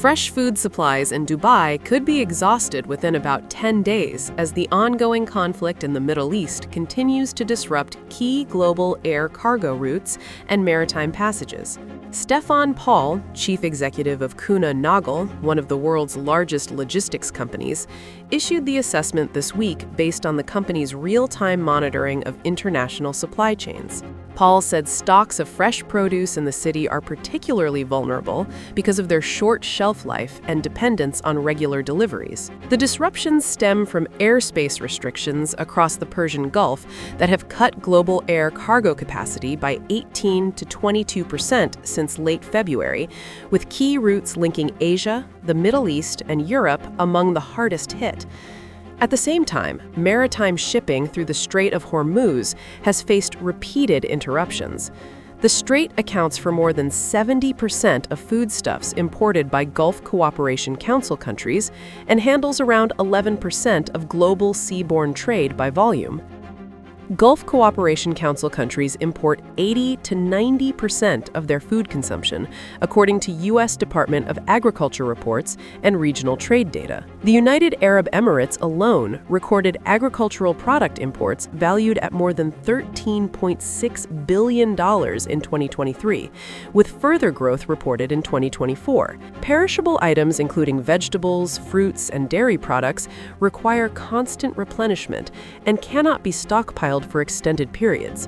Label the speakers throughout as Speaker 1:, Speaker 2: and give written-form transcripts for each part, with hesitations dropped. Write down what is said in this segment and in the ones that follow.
Speaker 1: Fresh food supplies in Dubai could be exhausted within about 10 days as the ongoing conflict in the Middle East continues to disrupt key global air cargo routes and maritime passages. Stefan Paul, chief executive of Kuehne+Nagel, one of the world's largest logistics companies, issued the assessment this week based on the company's real-time monitoring of international supply chains. Paul said stocks of fresh produce in the city are particularly vulnerable because of their short shelf life and dependence on regular deliveries. The disruptions stem from airspace restrictions across the Persian Gulf that have cut global air cargo capacity by 18 to 22% since late February, with key routes linking Asia, the Middle East, and Europe among the hardest hit. At the same time, maritime shipping through the Strait of Hormuz has faced repeated interruptions. The strait accounts for more than 70% of foodstuffs imported by Gulf Cooperation Council countries and handles around 11% of global seaborne trade by volume. Gulf Cooperation Council countries import 80 to 90% of their food consumption, according to U.S. Department of Agriculture reports and regional trade data. The United Arab Emirates alone recorded agricultural product imports valued at more than $13.6 billion in 2023, with further growth reported in 2024. Perishable items, including vegetables, fruits, and dairy products, require constant replenishment and cannot be stockpiled for extended periods.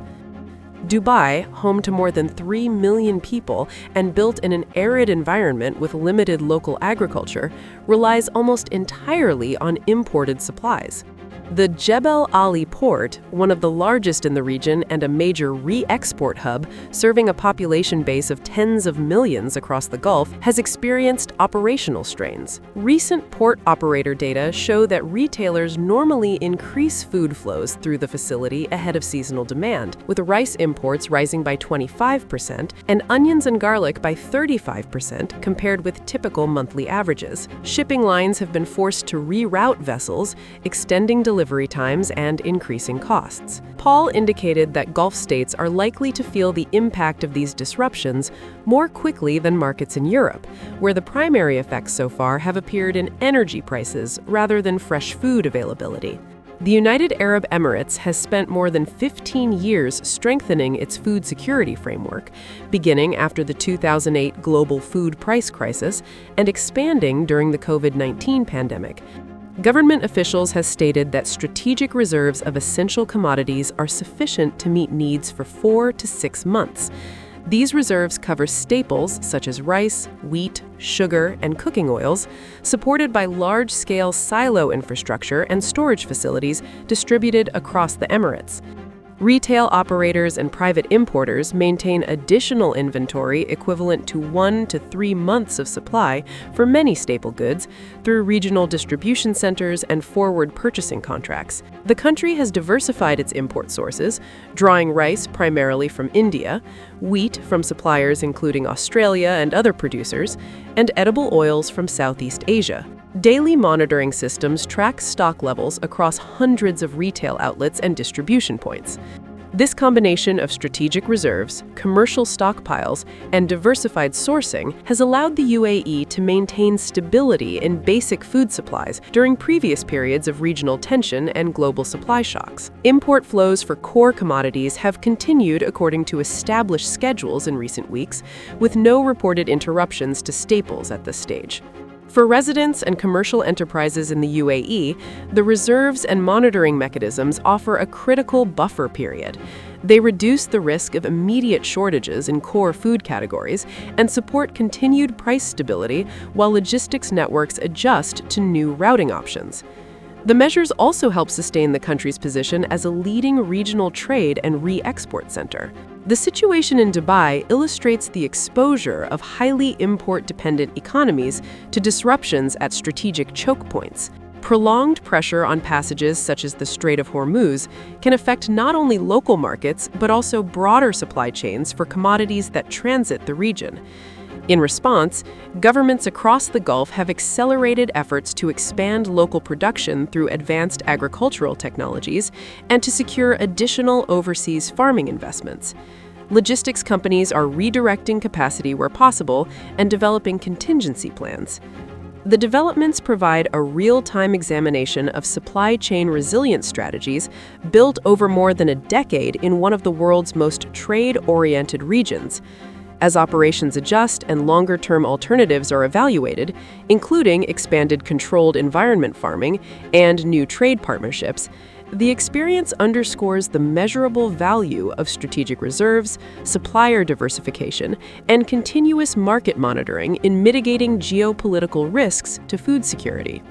Speaker 1: Dubai, home to more than 3 million people and built in an arid environment with limited local agriculture, relies almost entirely on imported supplies. The Jebel Ali port, one of the largest in the region and a major re-export hub, serving a population base of tens of millions across the Gulf, has experienced operational strains. Recent port operator data show that retailers normally increase food flows through the facility ahead of seasonal demand, with rice imports rising by 25% and onions and garlic by 35% compared with typical monthly averages. Shipping lines have been forced to reroute vessels, extending delivery times and increasing costs. Paul indicated that Gulf states are likely to feel the impact of these disruptions more quickly than markets in Europe, where the primary effects so far have appeared in energy prices rather than fresh food availability. The United Arab Emirates has spent more than 15 years strengthening its food security framework, beginning after the 2008 global food price crisis and expanding during the COVID-19 pandemic. Government officials have stated that strategic reserves of essential commodities are sufficient to meet needs for 4 to 6 months. These reserves cover staples such as rice, wheat, sugar, and cooking oils, supported by large-scale silo infrastructure and storage facilities distributed across the Emirates. Retail operators and private importers maintain additional inventory equivalent to 1 to 3 months of supply for many staple goods through regional distribution centers and forward purchasing contracts. The country has diversified its import sources, drawing rice primarily from India, wheat from suppliers including Australia and other producers, and edible oils from Southeast Asia. Daily monitoring systems track stock levels across hundreds of retail outlets and distribution points. This combination of strategic reserves, commercial stockpiles, and diversified sourcing has allowed the UAE to maintain stability in basic food supplies during previous periods of regional tension and global supply shocks. Import flows for core commodities have continued according to established schedules in recent weeks, with no reported interruptions to staples at this stage. For residents and commercial enterprises in the UAE, the reserves and monitoring mechanisms offer a critical buffer period. They reduce the risk of immediate shortages in core food categories and support continued price stability while logistics networks adjust to new routing options. The measures also help sustain the country's position as a leading regional trade and re-export center. The situation in Dubai illustrates the exposure of highly import-dependent economies to disruptions at strategic choke points. Prolonged pressure on passages such as the Strait of Hormuz can affect not only local markets, but also broader supply chains for commodities that transit the region. In response, governments across the Gulf have accelerated efforts to expand local production through advanced agricultural technologies and to secure additional overseas farming investments. Logistics companies are redirecting capacity where possible and developing contingency plans. The developments provide a real-time examination of supply chain resilience strategies built over more than a decade in one of the world's most trade-oriented regions. As operations adjust and longer-term alternatives are evaluated, including expanded controlled environment farming and new trade partnerships, the experience underscores the measurable value of strategic reserves, supplier diversification, and continuous market monitoring in mitigating geopolitical risks to food security.